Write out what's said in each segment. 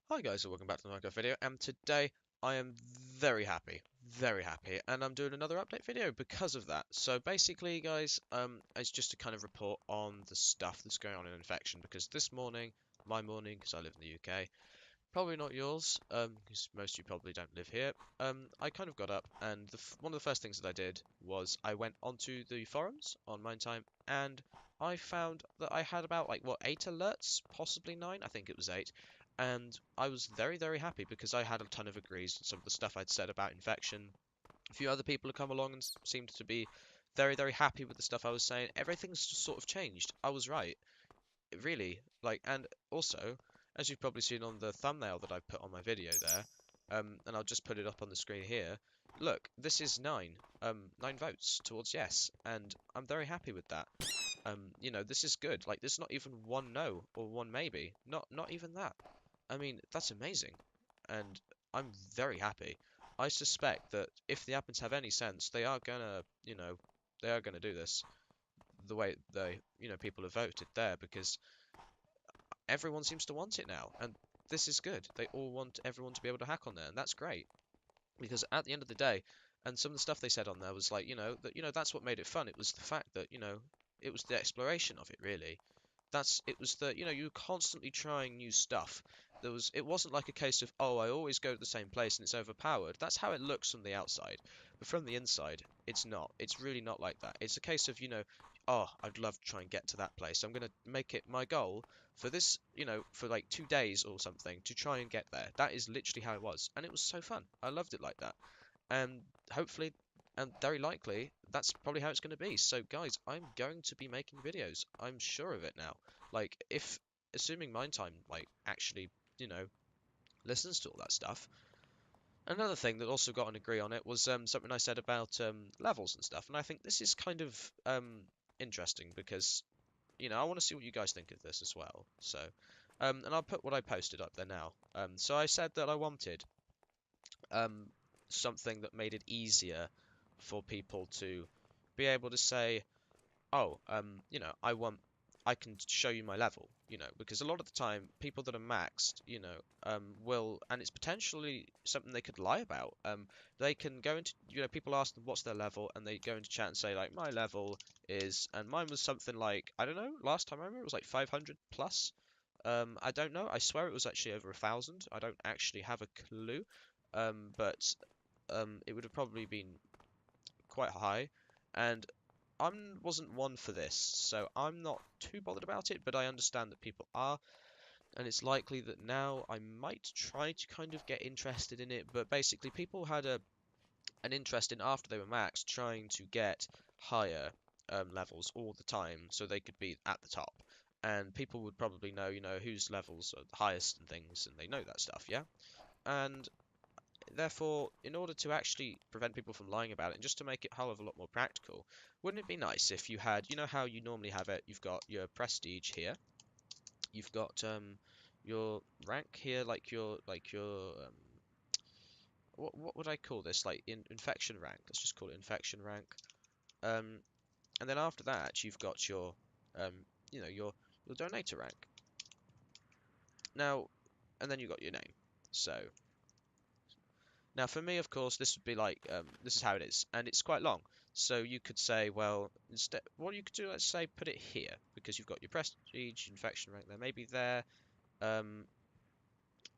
Hi guys, and welcome back to the Minecraft video, and today I am very happy, and I'm doing another update video because of that. So basically guys, it's just to kind of report on the stuff that's going on in Infection, because this morning, my morning, because I live in the UK, probably not yours, because most of you probably don't live here, I kind of got up, and one of the first things that I did was I went onto the forums on Mindtime, and I found that I had about, like, what, 8 alerts? Possibly 9? I think it was 8. And I was very happy because I had a ton of agrees on some of the stuff I'd said about Infection. A few other people have come along and seemed to be very happy with the stuff I was saying. Everything's just sort of changed. I was right. Really, like, and also, as you've probably seen on the thumbnail that I put on my video there, and I'll just put it up on the screen here. Look, this is 9 votes towards yes, and I'm very happy with that. This is good. Like, there's not even one no or one maybe. Not even that. I mean, that's amazing, and I'm very happy. I suspect that if the admins have any sense, they are gonna do this the way people have voted there, because everyone seems to want it now, and this is good. They all want everyone to be able to hack on there, and that's great. Because at the end of the day, and some of the stuff they said on there was like, that's what made it fun. It was the fact that, it was the exploration of it, really. It was the, you constantly trying new stuff. It wasn't like a case of, oh, I always go to the same place and it's overpowered. That's how it looks from the outside. But from the inside, it's not. It's really not like that. It's a case of, oh, I'd love to try and get to that place. I'm going to make it my goal for this, for like 2 days or something to try and get there. That is literally how it was. And it was so fun. I loved it like that. And hopefully, and very likely, that's probably how it's going to be. So guys, I'm going to be making videos. I'm sure of it now. Like, if assuming Mindtime like actually, you know, listens to all that stuff. Another thing that also got an agree on it was something I said about levels and stuff. And I think this is kind of interesting because, I want to see what you guys think of this as well. So, and I'll put what I posted up there now. So I said that I wanted um, something that made it easier for people to be able to say, oh, I can show you my level, because a lot of the time, people that are maxed, will, and it's potentially something they could lie about. They can go into, people ask them what's their level, and they go into chat and say, like, my level is, and mine was something like, I don't know, last time I remember it was like 500 plus. I don't know. I swear it was actually over 1,000. I don't actually have a clue. But it would have probably been quite high, and I wasn't one for this, so I'm not too bothered about it, but I understand that people are, and it's likely that now I might try to kind of get interested in it, but basically people had an interest in, after they were maxed, trying to get higher levels all the time so they could be at the top. And people would probably know, whose levels are the highest and things, and they know that stuff, yeah? And therefore, in order to actually prevent people from lying about it, and just to make it a hell of a lot more practical, wouldn't it be nice if you had, how you normally have it, you've got your prestige here, you've got your rank here, what would I call this? Like infection rank. Let's just call it infection rank. Um, and then after that, you've got your, um, your donator rank. Now, and then you've got your name. So now, for me, of course, this would be like, this is how it is, and it's quite long. So you could say, well, instead, what you could do, let's say, put it here, because you've got your prestige, infection rank there, maybe there, um,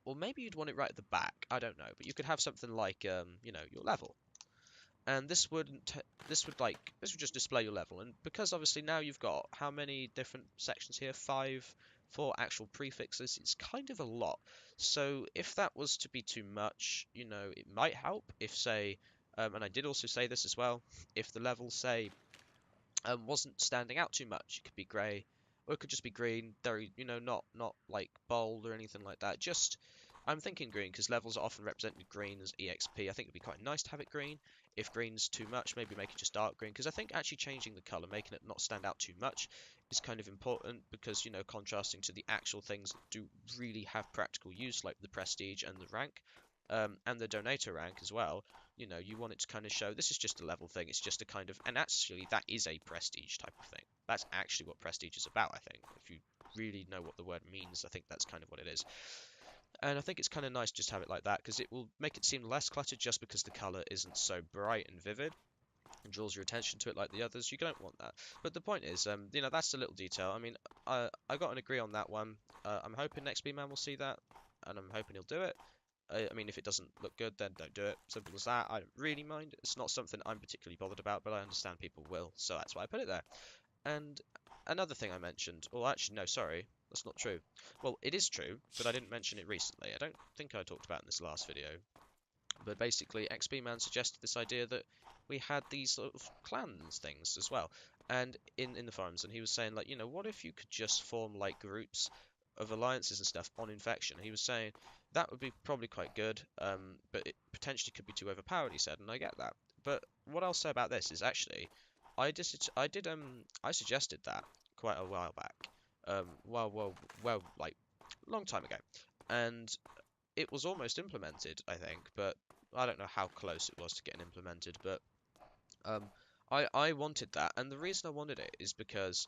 or maybe you'd want it right at the back, I don't know, but you could have something like, your level. And this would just display your level, and because obviously now you've got how many different sections here? 5 for actual prefixes. It's kind of a lot. So if that was to be too much, it might help if, say, and I did also say this as well, if the level, say, wasn't standing out too much, it could be grey, or it could just be green. Very, not like bold or anything like that. Just, I'm thinking green because levels are often represented green as EXP. I think it'd be quite nice to have it green. If green's too much, maybe make it just dark green, because I think actually changing the color, making it not stand out too much, is kind of important, because, contrasting to the actual things that do really have practical use, like the prestige and the rank, and the donator rank as well. You want it to kind of show this is just a level thing. It's just a kind of, and actually that is a prestige type of thing. That's actually what prestige is about, I think. If you really know what the word means, I think that's kind of what it is. And I think it's kind of nice just to have it like that because it will make it seem less cluttered just because the color isn't so bright and vivid and draws your attention to it like the others. You don't want that. But the point is, that's a little detail. I mean, I got an agree on that one. I'm hoping next B-Man will see that, and I'm hoping he'll do it. I mean, if it doesn't look good, then don't do it. Simple as that. I don't really mind. It's not something I'm particularly bothered about, but I understand people will, so that's why I put it there. And another thing I mentioned, well, actually, no, sorry, that's not true. Well, it is true, but I didn't mention it recently. I don't think I talked about it in this last video. But basically, XP Man suggested this idea that we had these sort of clans things as well, and in the forums, and he was saying like, what if you could just form like groups of alliances and stuff on infection? He was saying that would be probably quite good, but it potentially could be too overpowered. He said, and I get that. But what I'll say about this is actually, I suggested that quite a while back, like long time ago, and it was almost implemented, I think, but I don't know how close it was to getting implemented, but um, I wanted that, and the reason I wanted it is because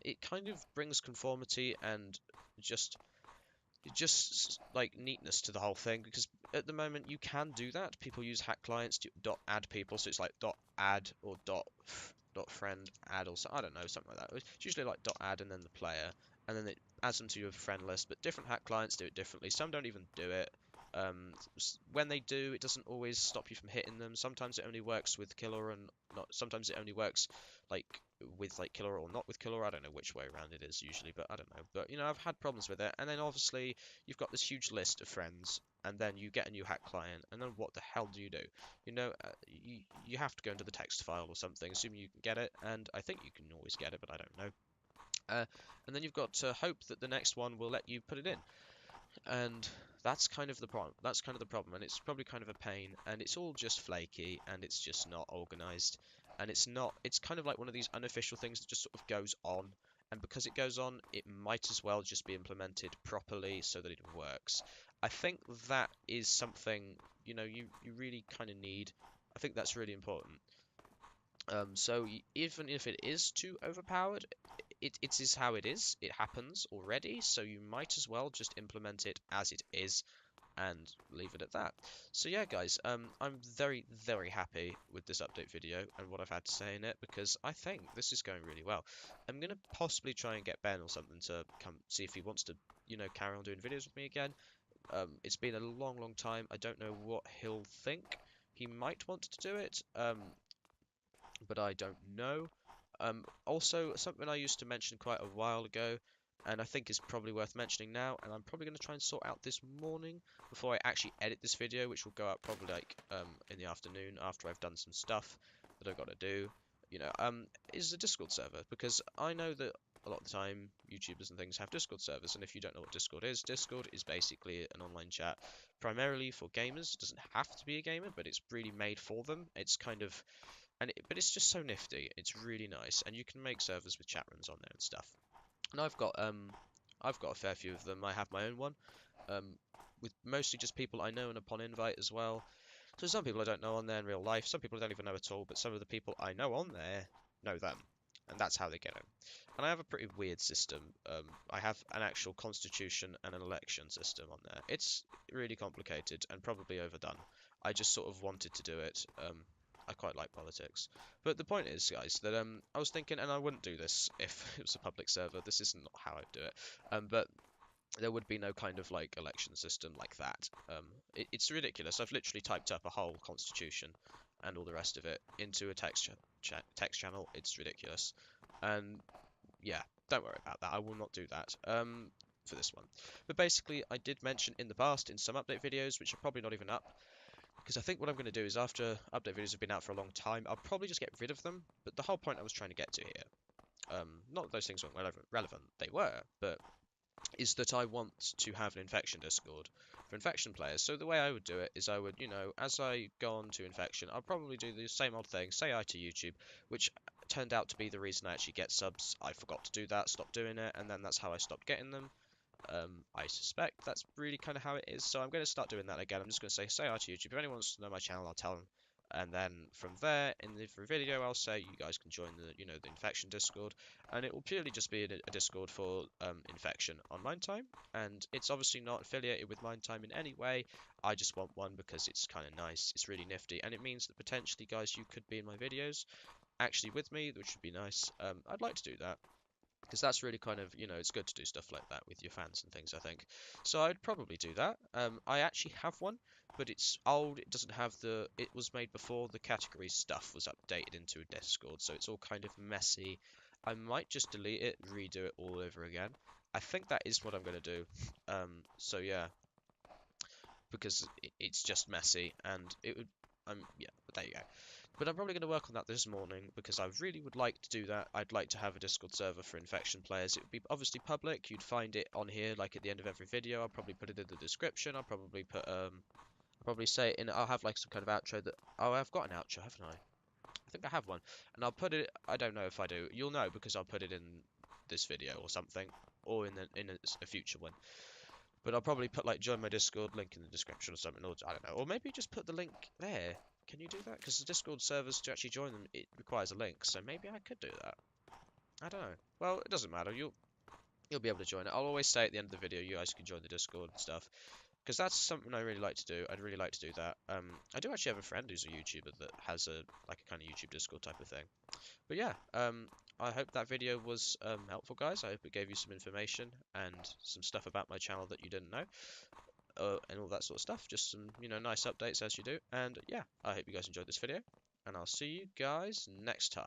it kind of brings conformity and just like neatness to the whole thing. Because at the moment you can do that. People use hack clients to add people, so it's like add or friend add or so, I don't know, something like that. It's usually like add and then the player, and then it adds them to your friend list. But different hack clients do it differently. Some don't even do it. When they do, it doesn't always stop you from hitting them. Sometimes it only works with killer and not. Sometimes it only works like with like killer or not with killer. I don't know which way around it is usually, but I don't know. But I've had problems with it. And then obviously you've got this huge list of friends, and then you get a new hack client, and then what the hell do? You have to go into the text file or something, assuming you can get it, and I think you can always get it, but I don't know. And then you've got to hope that the next one will let you put it in, and that's kind of the problem. That's kind of the problem, and it's probably kind of a pain, and it's all just flaky, and it's just not organized, and it's not. It's kind of like one of these unofficial things that just sort of goes on, and because it goes on, it might as well just be implemented properly so that it works. I think that is something you really kind of need. I think that's really important. So even if it is too overpowered, it is how it is. It happens already, so you might as well just implement it as it is and leave it at that. So yeah, guys, I'm very, very happy with this update video and what I've had to say in it because I think this is going really well. I'm gonna possibly try and get Ben or something to come see if he wants to, carry on doing videos with me again. It's been a long, long time. I don't know what he'll think. He might want to do it. But I don't know. Also, something I used to mention quite a while ago, and I think is probably worth mentioning now, and I'm probably going to try and sort out this morning before I actually edit this video, which will go up probably like in the afternoon after I've done some stuff that I've got to do. Is a Discord server, because I know that a lot of the time YouTubers and things have Discord servers, and if you don't know what Discord is basically an online chat primarily for gamers. It doesn't have to be a gamer, but it's really made for them. It's kind of but it's just so nifty. It's really nice, and you can make servers with chat rooms on there and stuff. And I've got a fair few of them. I have my own one, um, with mostly just people I know and upon invite as well. So some people I don't know on there in real life, some people I don't even know at all, but some of the people I know on there know them, and that's how they get in. And I have a pretty weird system. I have an actual constitution and an election system on there. It's really complicated and probably overdone. I just sort of wanted to do it. I quite like politics. But the point is, guys, that I was thinking, and I wouldn't do this if it was a public server. This is not how I'd do it. But there would be no kind of like election system like that. It's ridiculous. I've literally typed up a whole constitution and all the rest of it into a text channel. It's ridiculous. And yeah, don't worry about that. I will not do that. For this one. But basically, I did mention in the past in some update videos, which are probably not even up, because I think what I'm going to do is after update videos have been out for a long time, I'll probably just get rid of them. But the whole point I was trying to get to here, not that those things weren't relevant, they were, but is that I want to have an infection Discord for infection players. So the way I would do it is I would, as I go on to infection, I'll probably do the same old thing, say hi to YouTube, which turned out to be the reason I actually get subs. I forgot to do that, stopped doing it, and then that's how I stopped getting them. I suspect that's really kind of how it is, so I'm going to start doing that again. I'm just going to say hi to YouTube. If anyone wants to know my channel, I'll tell them. And then from there, in the video, I'll say you guys can join the infection Discord, and it will purely just be a Discord for infection on Mine Time, and it's obviously not affiliated with Mine Time in any way. I just want one because it's kind of nice, it's really nifty, and it means that potentially, guys, you could be in my videos actually with me, which would be nice. I'd like to do that because that's really kind of, it's good to do stuff like that with your fans and things, I think. So I'd probably do that. I actually have one, but it's old. It doesn't have it was made before the category stuff was updated into a Discord, so it's all kind of messy. I might just delete it, redo it all over again. I think that is what I'm going to do. So yeah, because it's just messy and it would, yeah, but there you go. But I'm probably going to work on that this morning because I really would like to do that. I'd like to have a Discord server for infection players. It would be obviously public. You'd find it on here, like at the end of every video. I'll probably put it in the description. I'll probably put I'll probably say it in. I'll have like some kind of outro that. Oh, I've got an outro, haven't I? I think I have one, and I'll put it. I don't know if I do. You'll know because I'll put it in this video or something, or in a future one. But I'll probably put like join my Discord link in the description or something, or I don't know, or maybe just put the link there. Can you do that? Because the Discord servers, to actually join them, it requires a link, so maybe I could do that. I don't know. Well, it doesn't matter. You'll be able to join it. I'll always say at the end of the video, you guys can join the Discord and stuff, because that's something I really like to do. I'd really like to do that. I do actually have a friend who's a YouTuber that has a kind of YouTube Discord type of thing. But yeah, I hope that video was helpful, guys. I hope it gave you some information and some stuff about my channel that you didn't know. And all that sort of stuff. Just some, nice updates as you do. And yeah, I hope you guys enjoyed this video, and I'll see you guys next time.